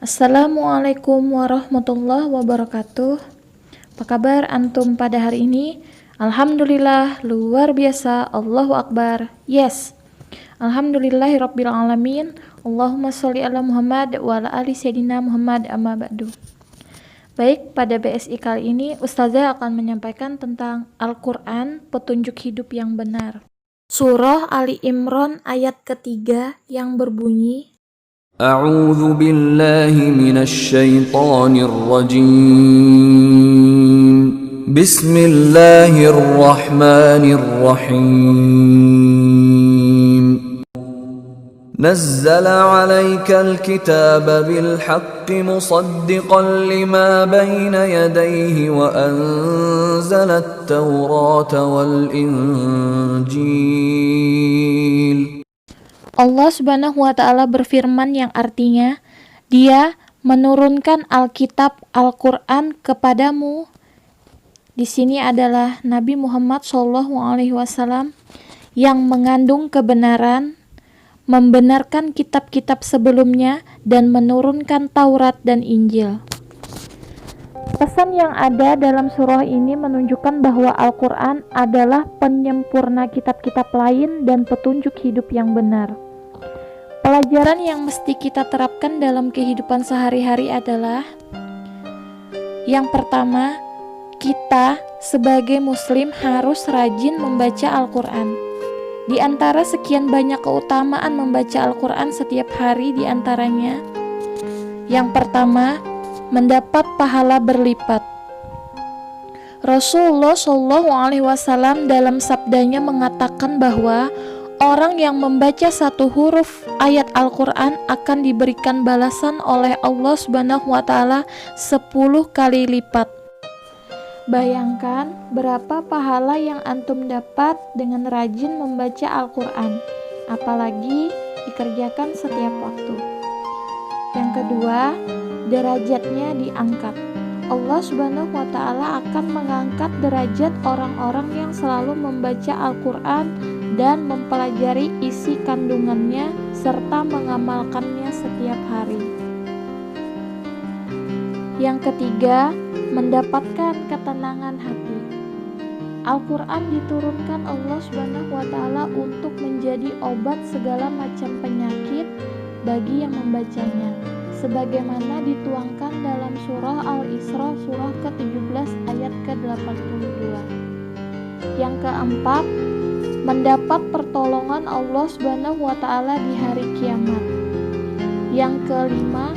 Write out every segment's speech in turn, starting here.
Assalamualaikum warahmatullahi wabarakatuh. Apa kabar antum pada hari ini? Alhamdulillah, luar biasa, Allahu Akbar. Yes. Alhamdulillahirabbil alamin. Allahumma sholli ala Muhammad wa ala ali sayyidina Muhammad amma ba'du. Baik, pada BSI kali ini Ustazah akan menyampaikan tentang Al-Qur'an, petunjuk hidup yang benar. Surah Ali Imran ayat ketiga yang berbunyi, أعوذ بالله من الشيطان الرجيم بسم الله الرحمن الرحيم نزل عليك الكتاب بالحق مصدقا لما بين يديه وأنزل التوراة والإنجيل. Allah Subhanahu wa Ta'ala berfirman yang artinya, Dia menurunkan Alkitab Al-Qur'an kepadamu. Di sini adalah Nabi Muhammad SAW yang mengandung kebenaran, membenarkan kitab-kitab sebelumnya dan menurunkan Taurat dan Injil. Pesan yang ada dalam surah ini menunjukkan bahwa Al-Qur'an adalah penyempurna kitab-kitab lain dan petunjuk hidup yang benar. Pelajaran yang mesti kita terapkan dalam kehidupan sehari-hari adalah yang pertama, kita sebagai muslim harus rajin membaca Al-Qur'an. Di antara sekian banyak keutamaan membaca Al-Qur'an setiap hari di antaranya, yang pertama, mendapat pahala berlipat. Rasulullah SAW dalam sabdanya mengatakan bahwa orang yang membaca satu huruf ayat Al-Qur'an akan diberikan balasan oleh Allah Subhanahu wa Ta'ala 10 kali lipat. Bayangkan berapa pahala yang antum dapat dengan rajin membaca Al-Qur'an, apalagi dikerjakan setiap waktu. Yang kedua, derajatnya diangkat. Allah Subhanahu wa Ta'ala akan mengangkat derajat orang-orang yang selalu membaca Al-Qur'an dan mempelajari isi kandungannya serta mengamalkannya setiap hari. Yang ketiga, mendapatkan ketenangan hati. Al-Qur'an diturunkan Allah Subhanahu wa Ta'ala untuk menjadi obat segala macam penyakit bagi yang membacanya, sebagaimana dituangkan dalam surah Al-Isra surah ke-17 ayat ke-82. Yang keempat, mendapat pertolongan Allah Subhanahu wa Ta'ala di hari kiamat. Yang kelima,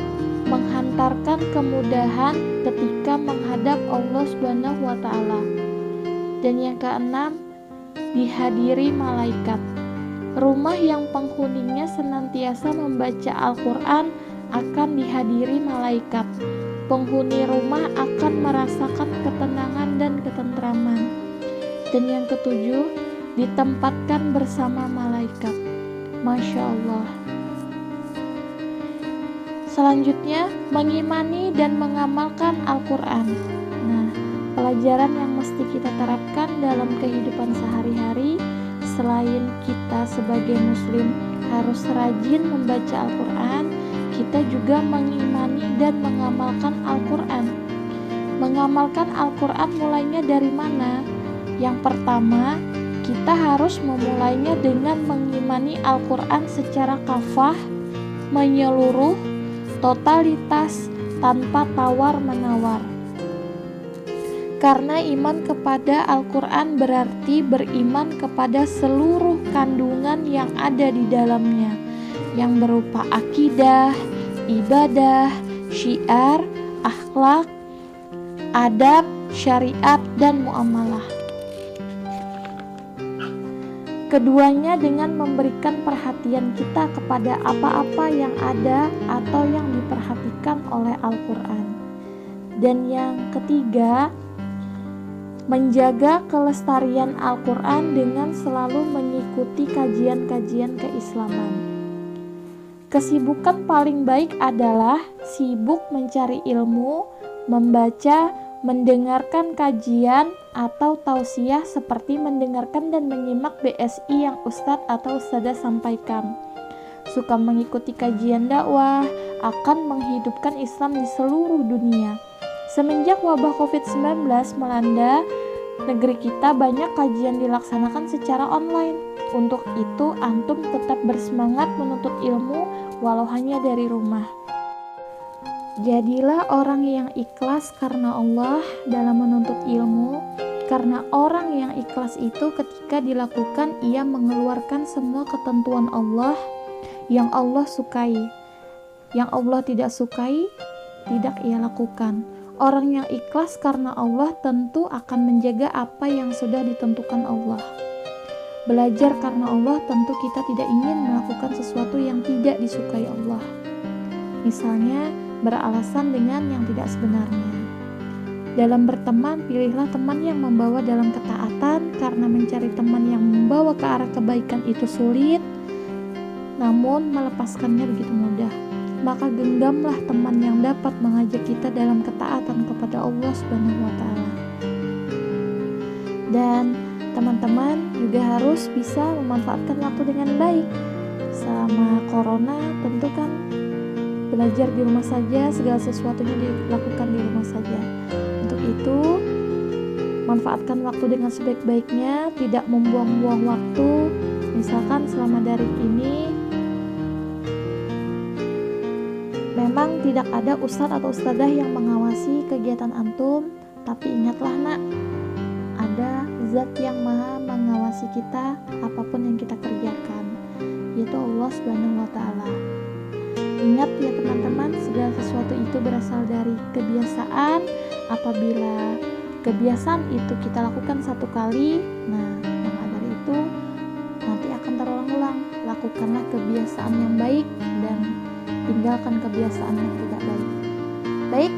menghantarkan kemudahan ketika menghadap Allah Subhanahu wa Ta'ala. Dan yang keenam, dihadiri malaikat. Rumah yang penghuninya senantiasa membaca Al-Qur'an akan dihadiri malaikat. Penghuni rumah akan merasakan ketenangan dan ketentraman. Dan yang ketujuh, ditempatkan bersama malaikat. Masya Allah. Selanjutnya, mengimani dan mengamalkan Al-Qur'an. Nah, pelajaran yang mesti kita terapkan dalam kehidupan sehari-hari, selain kita sebagai muslim harus rajin membaca Al-Qur'an, kita juga mengimani dan mengamalkan Al-Qur'an. Mengamalkan Al-Qur'an mulainya dari mana? Yang pertama, kita harus memulainya dengan mengimani Al-Qur'an secara kafah, menyeluruh, totalitas, tanpa tawar-menawar. Karena iman kepada Al-Qur'an berarti beriman kepada seluruh kandungan yang ada di dalamnya, yang berupa akidah, ibadah, syiar, akhlak, adab, syariat, dan muamalah. Keduanya dengan memberikan perhatian kita kepada apa-apa yang ada atau yang diperhatikan oleh Al-Qur'an. Dan yang ketiga, menjaga kelestarian Al-Qur'an dengan selalu mengikuti kajian-kajian keislaman. Kesibukan paling baik adalah sibuk mencari ilmu, membaca, mendengarkan kajian atau tausiah seperti mendengarkan dan menyimak BSI yang Ustadz atau Ustadzah sampaikan. suka mengikuti kajian dakwah, akan menghidupkan Islam di seluruh dunia. Semenjak wabah COVID-19 melanda negeri kita, banyak kajian dilaksanakan secara online. Untuk itu, antum tetap bersemangat menuntut ilmu walau hanya dari rumah. Jadilah orang yang ikhlas karena Allah dalam menuntut ilmu, karena orang yang ikhlas itu ketika dilakukan ia mengeluarkan semua ketentuan Allah yang Allah sukai. Yang Allah tidak sukai, tidak ia lakukan. Orang yang ikhlas karena Allah tentu akan menjaga apa yang sudah ditentukan Allah. Belajar karena Allah tentu kita tidak ingin melakukan sesuatu yang tidak disukai Allah. Misalnya, beralasan dengan yang tidak sebenarnya. Dalam berteman, pilihlah teman yang membawa dalam ketaatan, karena mencari teman yang membawa ke arah kebaikan itu sulit, namun melepaskannya begitu mudah. Maka genggamlah teman yang dapat mengajak kita dalam ketaatan kepada Allah Subhanahu wa Ta'ala. Dan teman-teman juga harus bisa memanfaatkan waktu dengan baik. Selama corona tentu kan belajar di rumah saja, segala sesuatunya dilakukan di rumah saja. Untuk itu, manfaatkan waktu dengan sebaik-baiknya, tidak membuang-buang waktu. Misalkan selama daring ini memang tidak ada ustadz atau ustadzah yang mengawasi kegiatan antum, tapi ingatlah nak, ada zat yang maha mengawasi kita apapun yang kita kerjakan, yaitu Allah Subhanahu wa Ta'ala. Ingat ya teman-teman, segala sesuatu itu berasal dari kebiasaan. Apabila kebiasaan itu kita lakukan satu kali, nah maka dari itu nanti akan terulang-ulang. Lakukanlah kebiasaan yang baik dan tinggalkan kebiasaan yang tidak baik. Baik